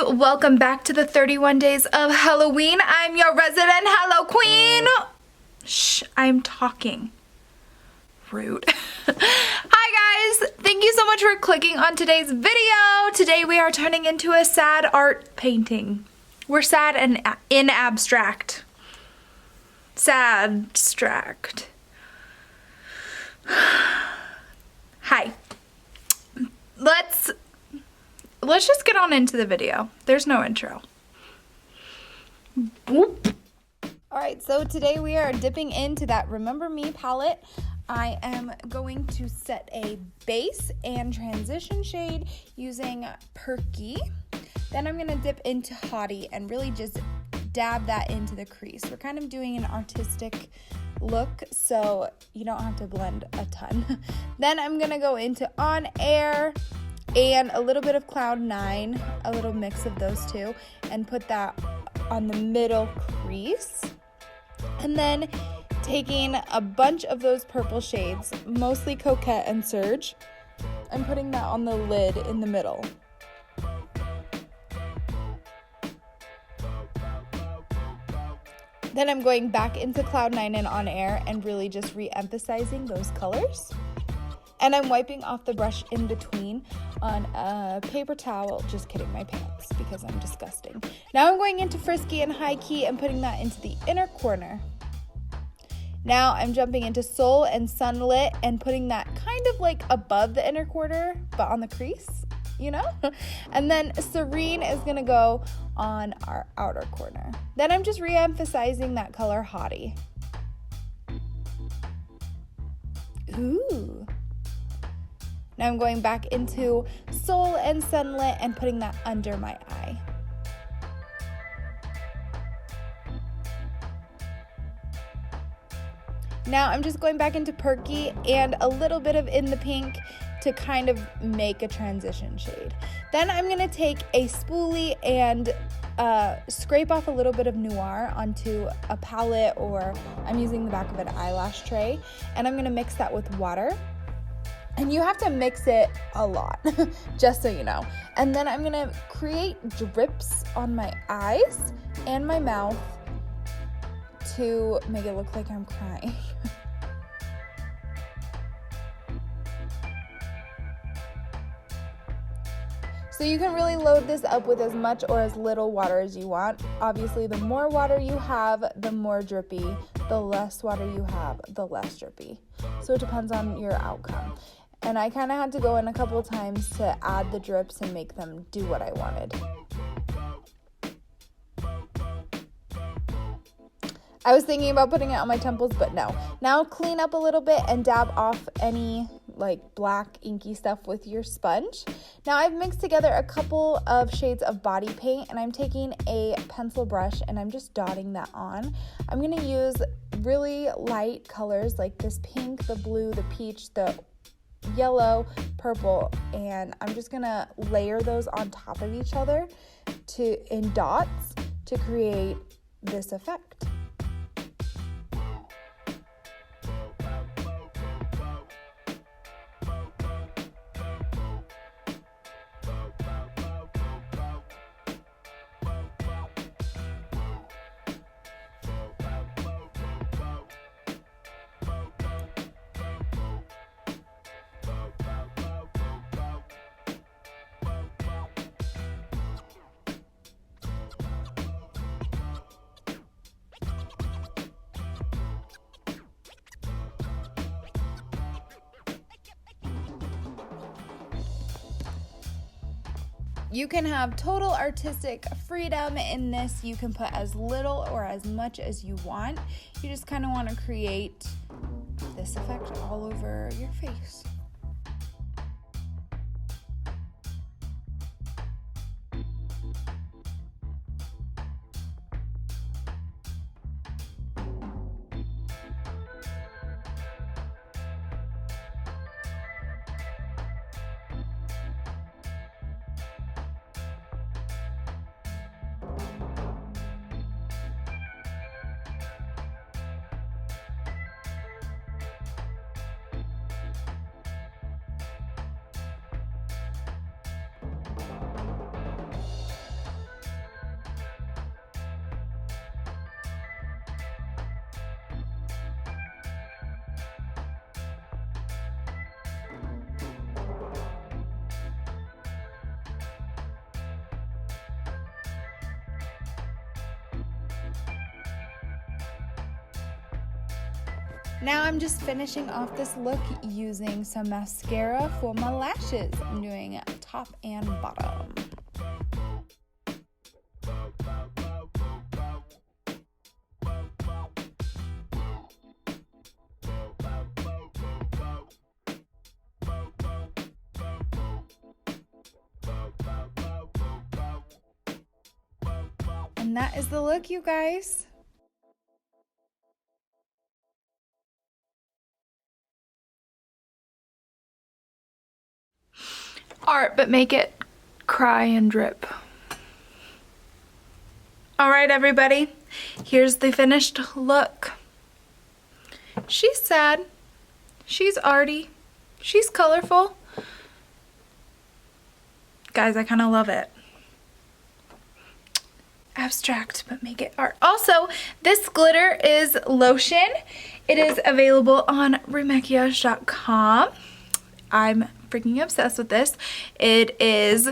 welcome back to the 31 days of Halloween. I'm your resident Hello Queen. Shh, I'm talking. Rude. Hi guys, thank you so much for clicking on today's video. Today we are turning into a sad art painting. We're sad and in abstract. Sad-stract. Hi. Let's just get on into the video. There's no intro. Whoop. Alright, so today we are dipping into that Remember Me palette. I am going to set a base and transition shade using Perky. Then I'm going to dip into Hottie and really just dab that into the crease. We're kind of doing an artistic look, so you don't have to blend a ton. Then I'm going to go into On Air and a little bit of Cloud 9, a little mix of those two, and put that on the middle crease. And then taking a bunch of those purple shades, mostly Coquette and Surge, and putting that on the lid in the middle. Then I'm going back into Cloud 9 and On Air and really just re-emphasizing those colors. And I'm wiping off the brush in between on a paper towel. Just kidding, my pants, because I'm disgusting. Now I'm going into Frisky and High Key and putting that into the inner corner. Now I'm jumping into Soul and Sunlit and putting that kind of like above the inner corner, but on the crease, you know? And then Serene is gonna go on our outer corner. Then I'm just re-emphasizing that color Hottie. Ooh. Now I'm going back into Soul and Sunlit and putting that under my eye. Now I'm just going back into Perky and a little bit of In the Pink to kind of make a transition shade. Then I'm going to take a spoolie and scrape off a little bit of Noir onto a palette, or I'm using the back of an eyelash tray, and I'm going to mix that with water. And you have to mix it a lot, just so you know. And then I'm going to create drips on my eyes and my mouth to make it look like I'm crying. So you can really load this up with as much or as little water as you want. Obviously, the more water you have, the more drippy. The less water you have, the less drippy. So it depends on your outcome. And I kind of had to go in a couple of times to add the drips and make them do what I wanted. I was thinking about putting it on my temples, but no. Now clean up a little bit and dab off any like black inky stuff with your sponge. Now I've mixed together a couple of shades of body paint, and I'm taking a pencil brush and I'm just dotting that on. I'm going to use really light colors like this pink, the blue, the peach, the yellow, purple, and I'm just gonna layer those on top of each other in dots to create this effect. You can have total artistic freedom in this. You can put as little or as much as you want. You just kind of want to create this effect all over your face. Now I'm just finishing off this look using some mascara for my lashes. I'm doing top and bottom. And that is the look, you guys. Art, but make it cry and drip. All right, everybody, here's the finished look. She's sad, she's arty, she's colorful. Guys, I kind of love it. Abstract, but make it art. Also, this glitter is lotion. It is available on breemaquillage.com. I'm freaking obsessed with this. It is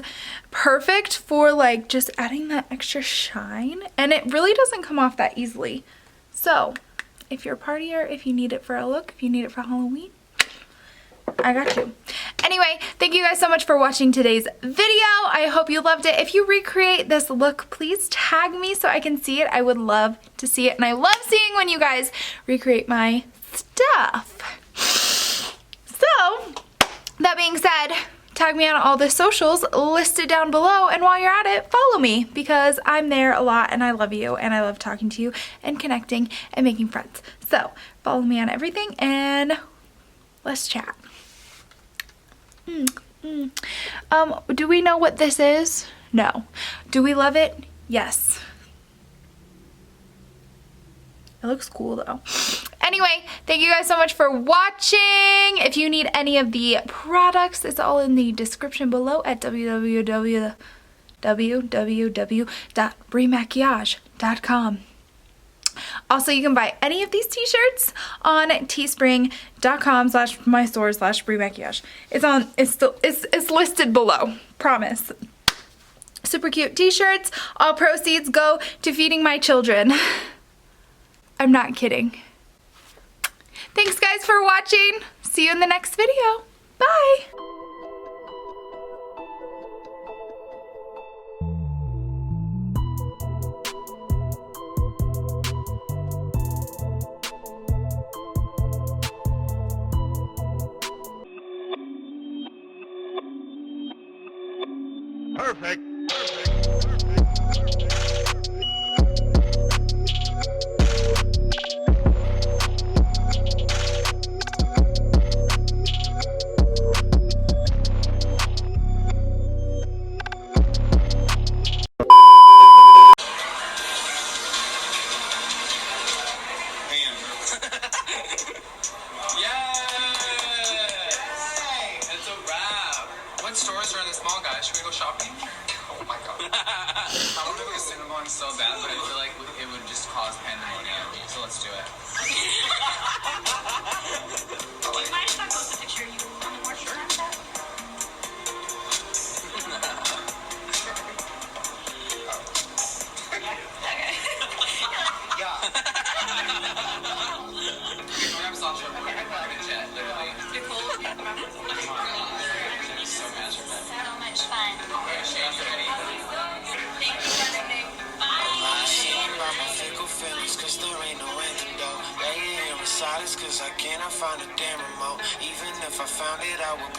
perfect for like just adding that extra shine, and it really doesn't come off that easily. So if you're a partier, if you need it for a look, if you need it for Halloween, I got you. Anyway, thank you guys so much for watching today's video. I hope you loved it. If you recreate this look, please tag me so I can see it. I would love to see it, and I love seeing when you guys recreate my stuff. So that being said, tag me on all the socials listed down below, and while you're at it, follow me because I'm there a lot and I love you and I love talking to you and connecting and making friends. So follow me on everything and let's chat. Do we know what this is? No. Do we love it? Yes. It looks cool though. Anyway, thank you guys so much for watching. If you need any of the products, it's all in the description below at www.breemaquillage.com. Also, you can buy any of these t-shirts on teespring.com/mystore/breemaquillage. It's listed below. Promise. Super cute t-shirts. All proceeds go to feeding my children. I'm not kidding. Thanks guys for watching. See you in the next video. Bye. Perfect. What stores are in this mall, guys? Should we go shopping? Oh my god. I want to go to Cinnabon so bad, but I feel like it would just cause pandemonium. So let's do it. Do you mind if I post a picture of you on the board? Sure. Cause I cannot find a damn remote. Even if I found it, I would